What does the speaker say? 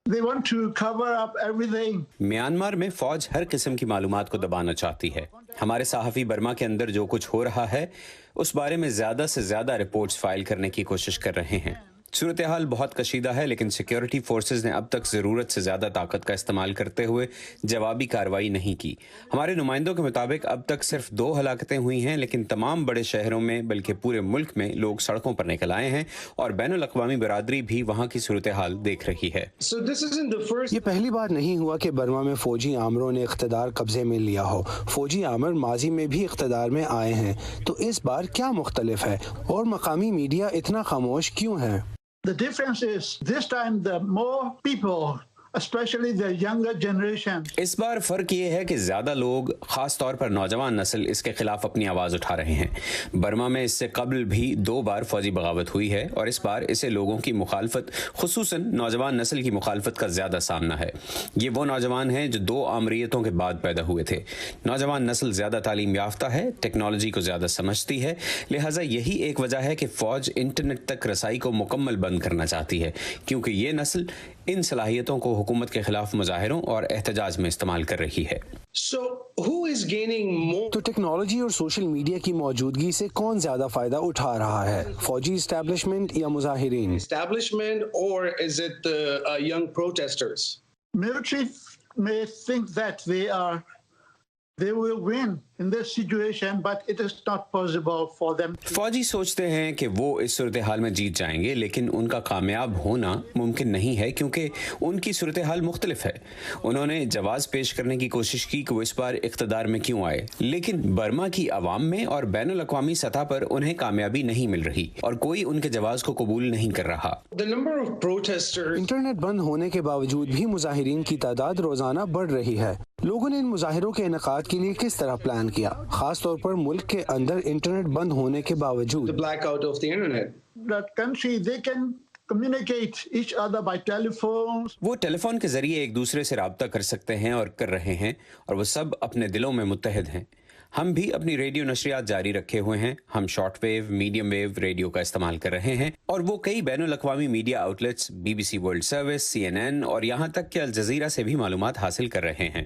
They want to cover up everything. Myanmar में फौज हर किस्म की मालूमात को दबाना चाहती है। हमारे सहाफ़ी बर्मा के अंदर जो कुछ हो रहा है उस बारे में ज़्यादा से ज़्यादा रिपोर्ट्स फाइल करने की कोशिश कर रहे हैं। सूरत हाल बहुत कशीदा है, लेकिन सिक्योरिटी फोर्सेस ने अब तक ज़रूरत से ज़्यादा ताकत का इस्तेमाल करते हुए जवाबी कार्रवाई नहीं की। हमारे नुमाइंदों के मुताबिक अब तक सिर्फ 2 हलाकतें हुई हैं, लेकिन तमाम बड़े शहरों में बल्कि पूरे मुल्क में लोग सड़कों पर निकल आए हैं और बैनुल अक़वामी बरादरी भी वहाँ की सूरत हाल देख रही है। ये पहली बार नहीं हुआ कि बर्मा में फौजी आमरों ने इख्तिदार कब्जे में लिया हो। फौजी आमर माजी में भी इख्तिदार में आए हैं, तो इस बार क्या मुख्तलिफ है और मकामी मीडिया इतना खामोश क्यों है? The difference is this time the more people, especially the younger generation. इस बार फ़र्क ये है कि ज़्यादा लोग, ख़ास तौर पर नौजवान नस्ल, इसके ख़िलाफ़ अपनी आवाज़ उठा रहे हैं। बर्मा में इससे कबल भी 2 बार फ़ौजी बगावत हुई है और इस बार इसे लोगों की मुखालफत, खुसूसन नौजवान नस्ल की मुखालफत का ज़्यादा सामना है। ये वो नौजवान हैं जो 2 आमरीयतों के बाद पैदा हुए थे। नौजवान नस्ल ज़्यादा तालीम याफ्ता है, टेक्नोलॉजी को ज़्यादा समझती है, लिहाजा यही एक वजह है कि फ़ौज इंटरनेट तक रसाई को मुकम्मल बंद करना चाहती है, क्योंकि ये नस्ल इन सलाहियतों को हुकूमत के खिलाफ मुजाहिरों और एहतजाज में इस्तेमाल कर रही है। तो टेक्नोलॉजी और सोशल मीडिया की मौजूदगी से कौन ज्यादा फायदा उठा रहा है, फौजी इस्टेब्लिशमेंट या मुजाहिरीन? Military may think that they will win in this situation, but it is not possible for them to. फौजी सोचते हैं कि वो इस सूरत हाल में जीत जाएंगे, लेकिन उनका कामयाब होना मुमकिन नहीं है क्योंकि उनकी सूरत हाल मुख्तलिफ है। उन्होंने जवाज़ पेश करने की कोशिश की कि वो इस बार इख्तदार में क्यों आए, लेकिन बर्मा की आवाम में और बैनुल अक़वामी सतह पर उन्हें कामयाबी नहीं मिल रही और कोई उनके जवाज़ को कबूल नहीं कर रहा। इंटरनेट बंद होने के बावजूद भी मुजाहिरीन की तादाद रोजाना बढ़ रही है। लोगों ने इन मुजाहिरों के इनेकाद के लिए किस तरह प्लान किया, खास तौर पर मुल्क के अंदर इंटरनेट बंद होने के बावजूद? That country they can communicate each other by telephones. वो टेलीफोन के जरिए एक दूसरे से राब्ता कर सकते हैं और कर रहे हैं, और वो सब अपने दिलों में मुत्तहिद हैं। हम भी अपनी रेडियो नशरियात जारी रखे हुए हैं। हम short wave, medium wave radio का इस्तेमाल कर रहे हैं और वो कई बैनुल अक़वामी media outlets, BBC world service, CNN और यहाँ तक कि अल जज़ीरा से भी मालूमात हासिल कर रहे हैं।